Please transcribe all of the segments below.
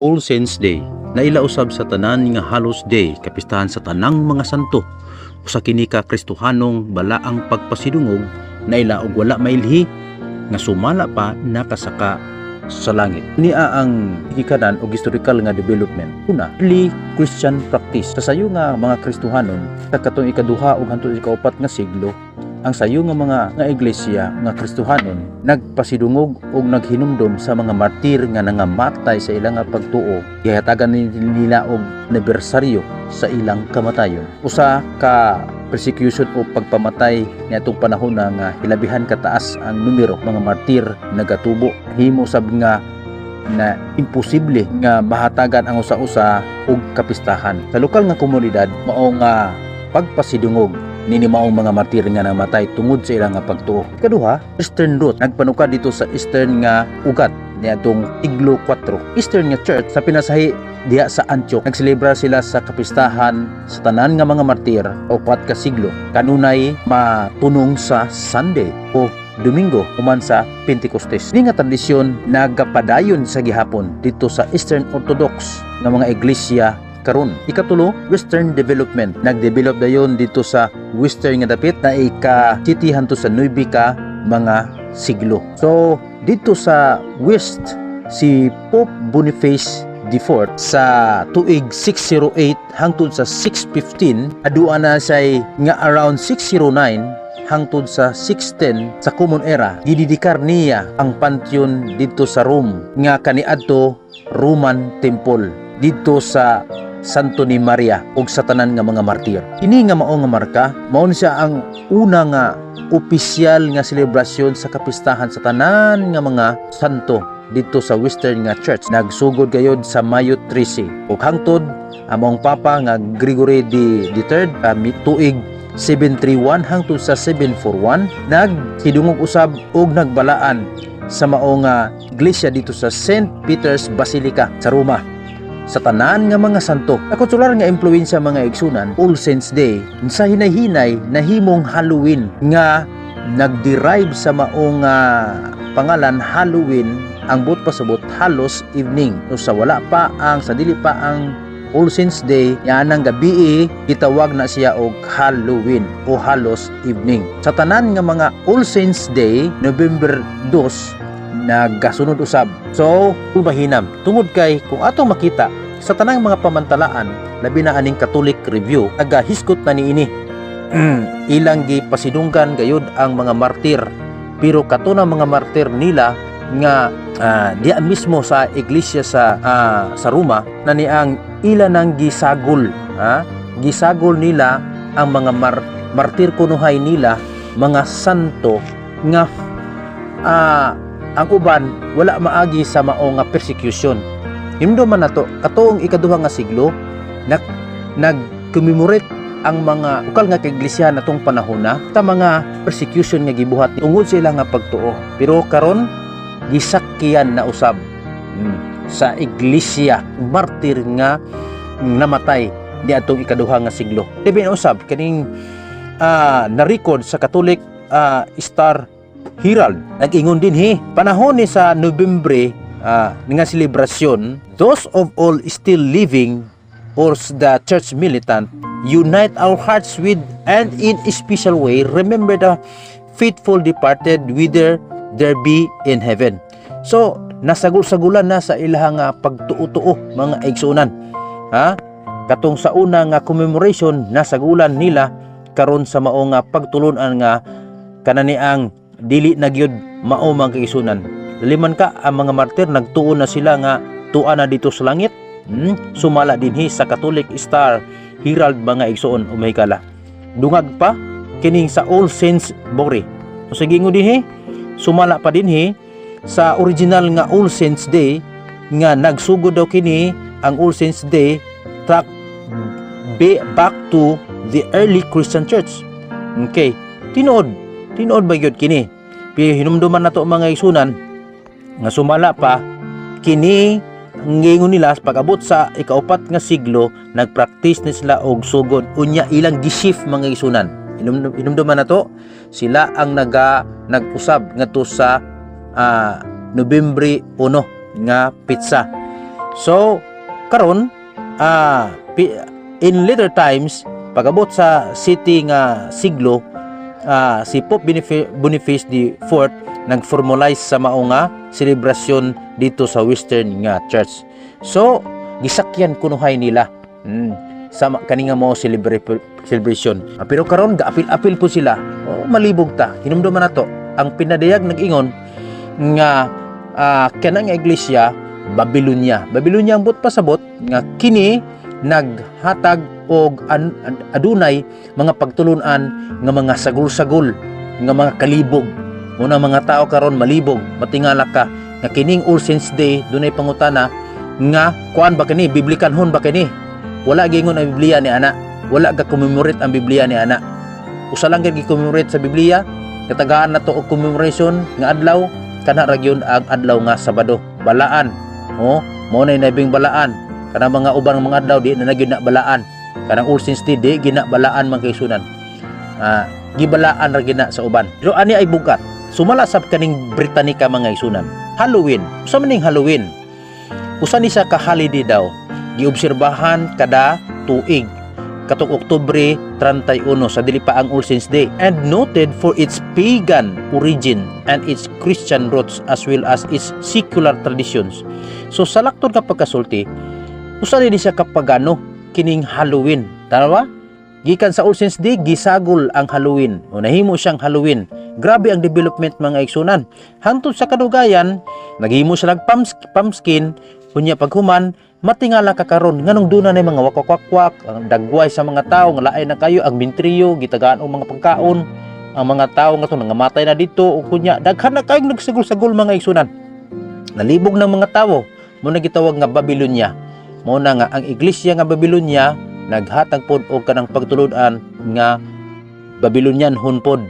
All Saints Day naila usab sa tanan nga halos day kapistahan sa tanang mga santo usa kini ka Kristohanong balaang pagpasidungog naila og wala mailhi nga sumala pa nakasaka sa langit. Niya ang gikanan og historical nga development. Una, early Christian practice. Sa sayo nga mga Kristohanon katong ikaduha ug hangtod ikaupat nga siglo ang sayo nga mga iglesia nga Kristohanon nagpasidungog ug naghinumdom sa mga martir nga nangamatay sa ilang pagtuo. Gihatagan nila og anibersaryo sa ilang kamatayon. Usa ka persecution o pagpamatay niadtong panahon nga hilabihan kataas ang numero mga martir nagatubo. Himo sab nga na imposible nga mahatagan ang usa-usa og kapistahan. Sa lokal nga komunidad mao nga pagpasidungog nini maong mga martir nga namatay tungod sa ilang pagtuo. Ikaduha, Eastern route. Nagpanuka dito sa Eastern nga ugat niadtong siglo 4. Eastern nga church sa pinasahi diha sa Antioch. Nagselebra sila sa kapistahan sa tanan nga mga martir o 4 ka siglo. Kanunay matunong sa Sunday o Domingo human sa Pentecostes. Ni nga tradisyon nagapadayon sa gihapon dito sa Eastern Orthodox nga mga iglesia karon. Ikatulo, Western development. Nagdevelop dayon dito sa Western nga dapit na ika-city hanto sa 9 ka mga siglo. So dito sa West si Pope Boniface IV sa tuig 608 hangtod sa 615 adua na say nga around 609 hangtod sa 610 sa Common Era gididikar niya ang pantheon dito sa Rome nga kaniadto Roman Temple dito sa Santo ni Maria ug sa tanan nga mga martir. Ini nga mao nga marka mao siya ang una nga opisyal nga selebrasyon sa kapistahan sa tanan nga mga santo dito sa Western nga church. Nagsugod gayud sa Mayo 13 ug hangtod among papa nga Gregory III tuig 731 hangtod sa 741 nagsidungog usab og nagbalaan sa mao nga iglesia dito sa St. Peter's Basilica sa Roma sa tanan nga mga santo. Nakonsular nga impluwensya mga igsunan, All Saints Day sa hinay-hinay nahimong Halloween nga nagderive sa maong pangalan Halloween ang bot pasabot halos evening. So sa wala pa ang sa dili pa ang All Saints Day yan ang gabi gitawag na siya og Halloween o halos evening. Sa tanan nga mga All Saints Day November 2 nagasunod usab. So bahinam tungod kay kung atong makita sa tanang mga pamantalaan labi na aning Catholic Review nagahiskot na niini ilang gipasidunggan gayud ang mga martir pero katunang mga martir nila nga diya mismo sa iglesia sa Roma na niang ila nang gisagol gisagol nila ang mga martir kunuhay nila mga santo nga ang uban wala maagi sa mao nga persecution. Himdo man nato katuong ikaduha nga siglo nag-commemorate ang mga ukal nga kaiglesia natong panahon na ta mga persecution nga gibuhat tungod sa ilang nga pagtuo. Pero karon gisakyan na usab sa iglesia martir nga namatay di atong ikaduha nga siglo. Dibi na usab kaning na-record sa Catholic Star Herald nag-ingon din panahon ni sa Nobyembre nga selebrasyon, those of all still living or the church militant unite our hearts with and in a special way remember the faithful departed whether there be in heaven. So nasagul-sagulan na sa ilahang pagtuo-tuo mga igsunan katong sa una nga commemoration nasagulan nila karon sa mao nga pagtulunan nga kananiang dili na gyud mao mga kaigsunan. Liman ka ang mga martir nagtuo na sila nga tuan na dito sa langit. Sumala dinhi sa Catholic Star Herald mga igsuon o mahikala. Dungag pa kining sa All Saints Bori. So sige ngo dinhi sumala pa dinhi sa original nga All Saints Day nga nagsugod daw kini ang All Saints Day track back to the early Christian church. Okay, tinuod ba gyud kini? Hinumduman nato mga isunan nga sumala pa kini ngingon nila pag-abot sa ikaupat nga siglo nagpractice ni sila og sugod unya ilang gi-shift mga isunan. Hinumduman nato sila ang nag-usab ngadto sa Nobyembre 1 nga pitsa. So karon in later times pag-abot sa city nga siglo si Pope Boniface IV nag-formalize sa mao nga selebrasyon dito sa Western nga church. So gisakyan kunuhay nila sa kani nga mao celebration. Pero karon gaapil-apil po sila. Malibog ta. Hinumduman nato ang pinadayag nag-ingon nga kanang iglesia Babylonia ang but pasabot nga kini naghatag og adunay mga pagtulunan nga mga sagol-sagol nga mga kalibog. Muna mga tao karon malibog, matingala ka nga kining All Saints Day dunay pangutana nga kuan ba kini, biblikanhon ba kini? Wala gingon ang Biblia ni ana. Wala ga commemorate ang Biblia ni ana. Usa lang gid gi-commemorate sa Biblia, katagaan nato og commemoration nga adlaw kana ra gyud ang adlaw nga Sabado, balaan. Mao nay nabing balaan. Kanang mga ubang mga adlaw di na gyud na balaan. Kanang All Saints Day di gina balaan man kay sunan. Gibalaan ra gina sa uban. Pero ani ay bugat. Sumala sa kaning Britannica mga isunan. Halloween. Usa man ning Halloween. Usa ni sa ka holiday daw. Giobserbahan kada tuig. Katong Oktubre 31 sa dili pa ang All Saints Day and noted for its pagan origin and its Christian roots as well as its secular traditions. So sa lakton ka pagkasulti, usa ni siya kapagano kining Halloween. Tanawa? Gikan sa All Saints Day gisagol ang Halloween. O nahimo siyang Halloween. Grabe ang development mga igsunan. Hangtod sa kadugayan, naghimo sila pumpkin, unya paghuman matingala ka karon nganong duna nay mga wakwak-wakwak, ang dagway sa mga tawo nga laay na kayo ang mintriyo gitagaan og mga pagkaon, ang mga tawo nga to nangamatay na dito o kunya daghan na kayong nagsagol-sagol mga igsunan. Nalibog ng mga tawo mo na gitawag nga Babylonia. Mo na nga ang iglesia nga Babylonia naghatag pod og kanang pagtulod-an nga Babylonian hunpod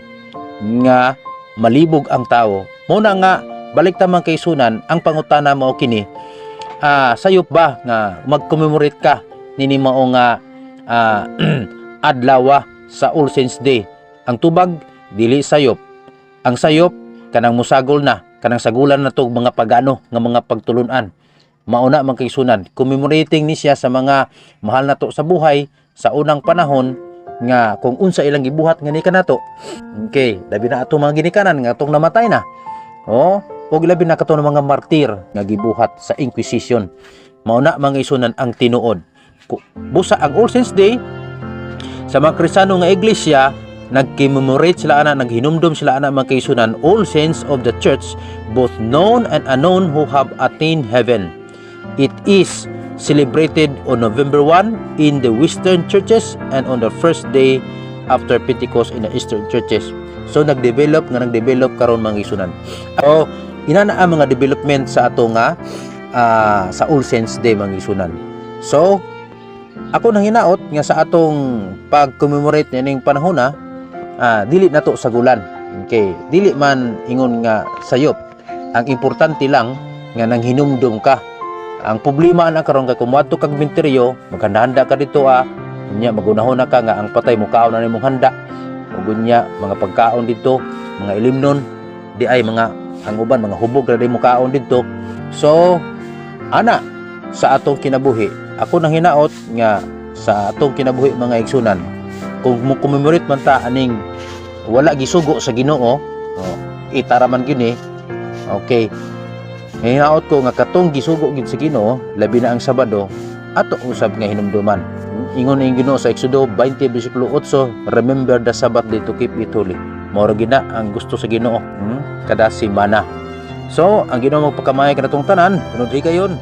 nga malibog ang tawo. Mo na nga balik ta man kay sunan ang pangutana mao kini, sayop ba nga mag-commemorate ka nini mao nga adlaw sa All Saints Day? Ang tubag dili sayop. Ang sayop kanang musagol na, kanang sagulan na to mga pagano nga mga pagtulunan. Mauna man kay sunan commemorating ni siya sa mga mahal nato sa buhay sa unang panahon nga kung unsa ilang gibuhat nga ni kanato. Okay, labi na ato mga ginikanan nga atong namatay na. Og labi na kato mga martir nga gibuhat sa Inquisition. Mauna mga isunan ang tinuod. Busa ang All Saints Day sa mga Kristiyano nga iglesia nag-commemorate sila ana, naghinumdom sila ana mga kaisunan, all saints of the church, both known and unknown who have attained heaven. It is celebrated on November 1 in the Western churches and on the first day after Pentecost in the Eastern churches. So nagdevelop karon mga isunan. So inana ang mga development sa ato nga sa All Saints Day mga isunan. So ako nang hinaot nga sa atong pag-commemorate ning panahon dili nato sagulan. Okay, dili man ingon nga sayop. Ang importante lang nga nang hinumdum ka. Ang problema na karon kay kumuadto kag minteryo, maghanda ka dito unya magunahon na ka nga ang patay mo kaon na nimong handa. Ug unya mga pagkaon dito, mga ilimnon, di ay mga ang uban mga hubog ra di mo kaon dito. So ana sa atong kinabuhi, ako nang hinaot nga sa atong kinabuhi mga igsunan, kung mo commemorate man ta aning wala gisugo sa Ginoo, itaraman gini. Okay. Hinaot ko nga katong gisugo gid sa Ginoo, labi na ang Sabado, ato usab nga hinumduman. Ingon ning Ginoo sa Exodo 20:8, remember the Sabbath day to keep it holy. Mao ra gina ang gusto sa Ginoo kada semana. So, ang Ginoo magpakamay kanatong tanan, tunod kayon.